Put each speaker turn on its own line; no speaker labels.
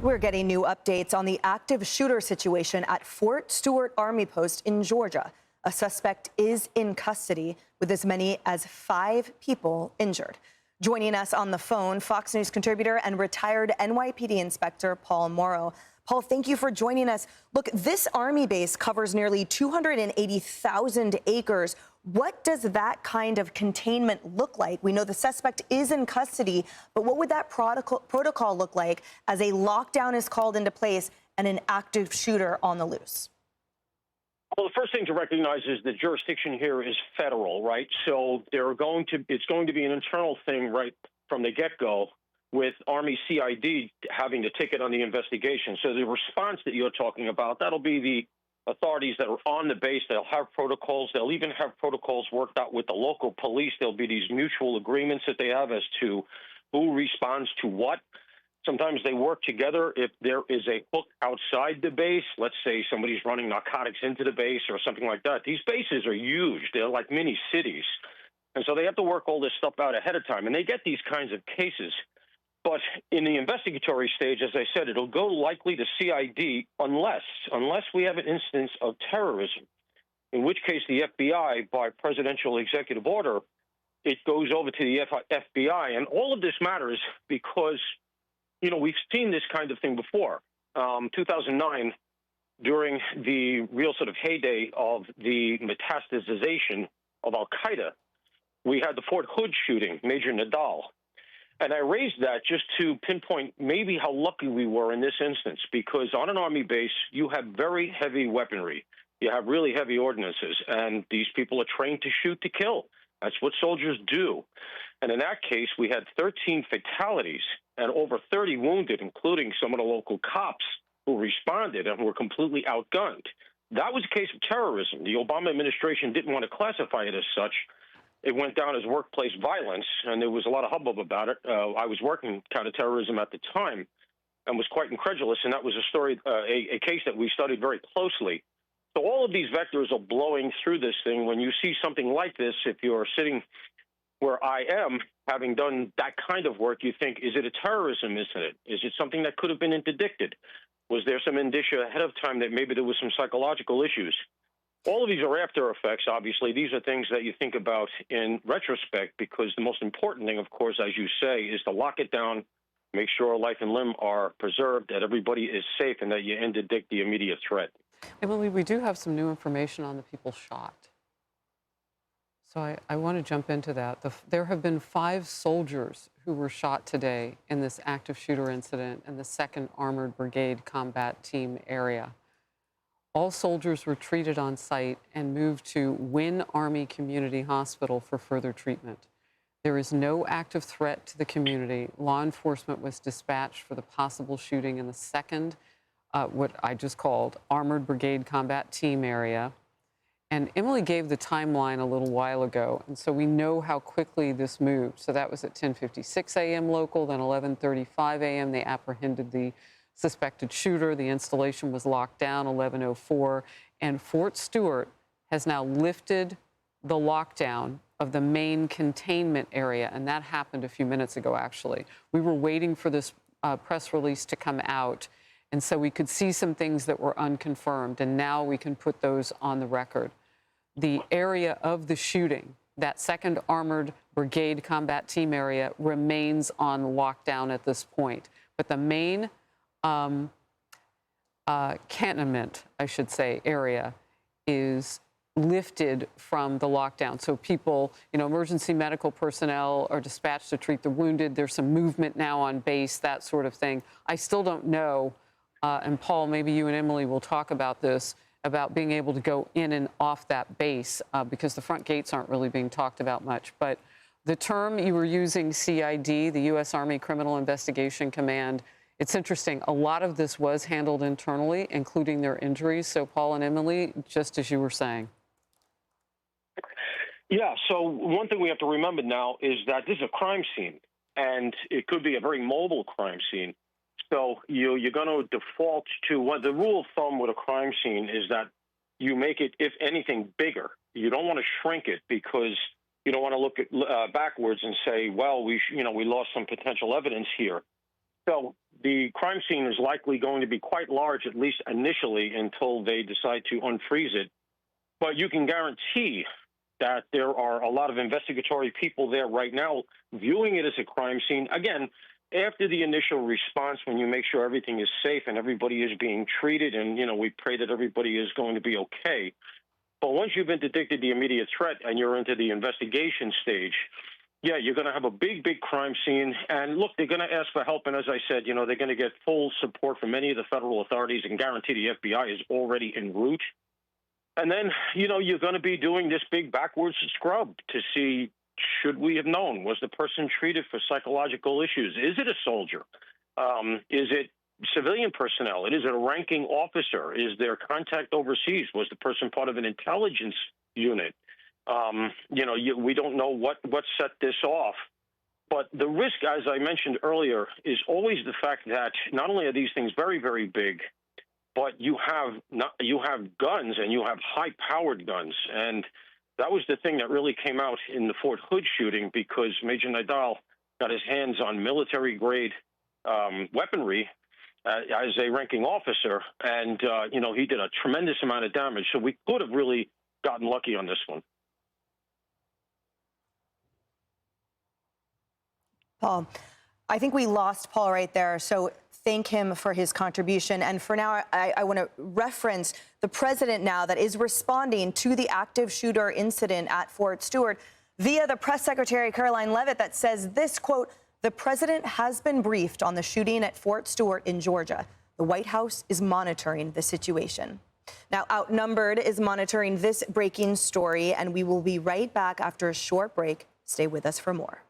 We're getting new updates on the active shooter situation at Fort Stewart Army Post in Georgia. A suspect is in custody with as many as 5 people injured. Joining us on the phone, Fox News contributor and retired NYPD Inspector Paul Mauro. Paul, thank you for joining us. Look, this Army base covers nearly 280,000 acres. What does that kind of containment look like? We know the suspect is in custody, but what would that protocol look like as a lockdown is called into place and an active shooter on the loose?
Well, the first thing to recognize is the jurisdiction here is federal, right? So it's going to be an internal thing right from the get-go, with Army CID having to take it on the investigation. So the response that you're talking about, that'll be the authorities that are on the base. They'll have protocols. They'll even have protocols worked out with the local police. There'll be these mutual agreements that they have as to who responds to what. Sometimes they work together if there is a hook outside the base. Let's say somebody's running narcotics into the base or something like that. These bases are huge. They're like mini cities. And so they have to work all this stuff out ahead of time. And they get these kinds of cases. But in the investigatory stage, as I said, it'll go likely to CID unless we have an instance of terrorism, in which case the FBI, by presidential executive order, it goes over to the FBI. And all of this matters because, you know, we've seen this kind of thing before. 2009, during the real sort of heyday of the metastasization of al-Qaeda, we had the Fort Hood shooting, Major Nadal. And I raised that just to pinpoint maybe how lucky we were in this instance, because on an Army base, you have very heavy weaponry. You have really heavy ordnances, and these people are trained to shoot to kill. That's what soldiers do. And in that case, we had 13 fatalities and over 30 wounded, including some of the local cops who responded and were completely outgunned. That was a case of terrorism. The Obama administration didn't want to classify it as such. It went down as workplace violence, and there was a lot of hubbub about it. I was working counterterrorism at the time and was quite incredulous, and that was a story, a case that we studied very closely. So all of these vectors are blowing through this thing. When you see something like this, if you're sitting where I am, having done that kind of work, you think, is it a terrorism incident? Is it something that could have been interdicted? Was there some indicia ahead of time that maybe there was some psychological issues? All of these are after effects, obviously. These are things that you think about in retrospect, because the most important thing, of course, as you say, is to lock it down, make sure life and limb are preserved, that everybody is safe, and that you interdict the immediate threat.
Emily, we do have some new information on the people shot. So I want to jump into that. There have been 5 soldiers who were shot today in this active shooter incident in the 2nd Armored Brigade Combat Team area. All soldiers were treated on site and moved to Wynn Army Community Hospital for further treatment. There is no active threat to the community. Law enforcement was dispatched for the possible shooting in the 2nd, what I just called Armored Brigade Combat Team area. And Emily gave the timeline a little while ago, and so we know how quickly this moved. So that was at 10:56 a.m. local, then 11:35 a.m. they apprehended the suspected shooter. The installation was locked down 11:04, and Fort Stewart has now lifted the lockdown of the main containment area, and that happened a few minutes ago, actually. We were waiting for this press release to come out, and so we could see some things that were unconfirmed, and now we can put those on the record. The area of the shooting, that 2nd Armored Brigade Combat Team area, remains on lockdown at this point, but the main cantonment, I should say, area is lifted from the lockdown. So people, you know, emergency medical personnel are dispatched to treat the wounded. There's some movement now on base, that sort of thing. I still don't know, and Paul, maybe you and Emily will talk about this, about being able to go in and off that base, because the front gates aren't really being talked about much. But the term you were using, CID, the U.S. Army Criminal Investigation Command, it's interesting. A lot of this was handled internally, including their injuries. So, Paul and Emily, just as you were saying.
Yeah, so one thing we have to remember now is that this is a crime scene, and it could be a very mobile crime scene. So you're going to default to what the rule of thumb with a crime scene is, that you make it, if anything, bigger. You don't want to shrink it, because you don't want to look at backwards and say, well, we lost some potential evidence here. So the crime scene is likely going to be quite large, at least initially, until they decide to unfreeze it. But you can guarantee that there are a lot of investigatory people there right now viewing it as a crime scene. Again, after the initial response, when you make sure everything is safe and everybody is being treated, and, we pray that everybody is going to be okay. But once you've interdicted the immediate threat and you're into the investigation stage, yeah, you're going to have a big, big crime scene. And look, they're going to ask for help. And as I said, they're going to get full support from many of the federal authorities, and guarantee the FBI is already en route. And then, you're going to be doing this big backwards scrub to see, should we have known? Was the person treated for psychological issues? Is it a soldier? Is it civilian personnel? Is it a ranking officer? Is there contact overseas? Was the person part of an intelligence unit? We don't know what set this off. But the risk, as I mentioned earlier, is always the fact that not only are these things very, very big, but you have guns, and you have high-powered guns. And that was the thing that really came out in the Fort Hood shooting, because Major Nidal got his hands on military-grade weaponry as a ranking officer, and, he did a tremendous amount of damage. So we could have really gotten lucky on this one.
Paul, I think we lost Paul right there, so thank him for his contribution. And for now, I want to reference the president now that is responding to the active shooter incident at Fort Stewart via the press secretary, Caroline Leavitt, that says this, quote, "The president has been briefed on the shooting at Fort Stewart in Georgia. The White House is monitoring the situation." Now, Outnumbered is monitoring this breaking story, and we will be right back after a short break. Stay with us for more.